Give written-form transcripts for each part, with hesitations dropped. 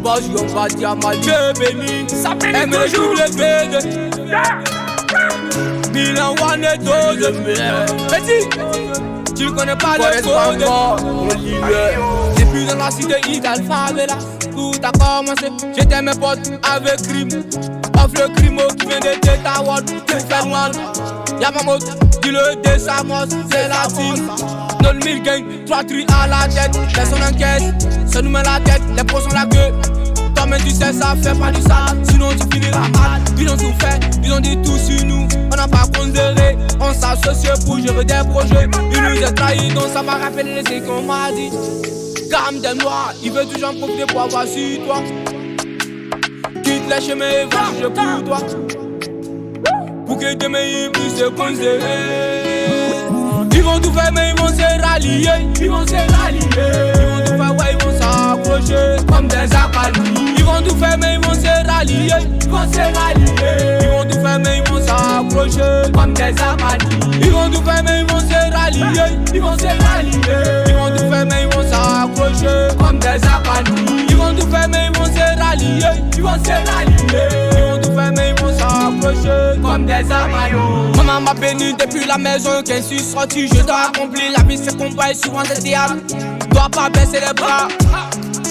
Boss, on va dire à ma Dieu béni. Elle me joue le bébé. Milan One et dose. Petit, tu connais pas le code. Depuis dans la cité Idal Favela, tout a commencé. J'étais mes potes avec crime. Off le crime qui vient de Tétawad. Qui fait mal. Y'a ma moto, dis-le de Samos, c'est la team. 9000 gangs, 3 tri à la tête. Personne encaisse, ça nous met la tête, les pros sont la queue. Toi-même tu sais ça fait pas du sale, sinon tu finiras mal. Ils ont tout fait, ils ont dit tout sur nous. On n'a pas considéré, on s'associe pour gérer des projets. Ils nous ont trahis, donc ça m'a rappelé ce qu'on m'a dit. Gamme des noirs, il veut toujours en profiter pour avoir sur toi. Quitte les chemins et va juger pour toi. Pour que demain ils puissent se considérer. Ils vont tout faire mais ils vont se rallier. Ils vont se rallier. Ils vont tout faire, ouais, ils vont s'approcher comme des accalis. Ils vont tout faire mais ils vont se rallier. Ils vont se rallier. Ils vont tout faire mais ils vont s'approcher comme des accalis. Ils vont tout faire mais ils vont se rallier. Ils vont se rallier. Ils vont tout faire mais ils vont s'approcher comme des accalis. Ils vont tout faire mais ils vont se rallier. Ils vont se rallier. Ils vont tout faire mais ils vont s'approcher comme des accalis. Maman m'a béni depuis la maison qu'elle suis sorti. Je dois accomplir la vie, c'est combat et souvent des diables. Dois pas baisser les bras,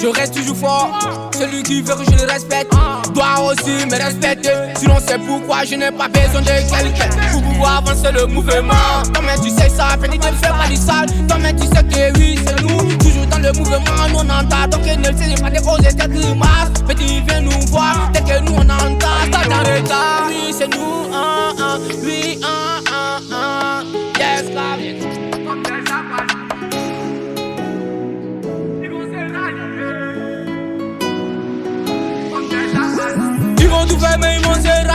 je reste toujours fort. Celui qui veut que je le respecte doit aussi me respecter. Sinon c'est pourquoi je n'ai pas besoin de quelqu'un pour pouvoir avancer le mouvement. Toi-même tu sais ça, petit ne fais pas du sale. Toi-même tu sais que oui c'est nous, toujours dans le mouvement. Nous on entend, donc ne le sais pas des causes et des grimaces. Petit viens nous voir, dès que nous on entend. Pas dans le tas, oui c'est nous, oui, yes, la vie. Ils vont tout faire mais ils vont se rallier.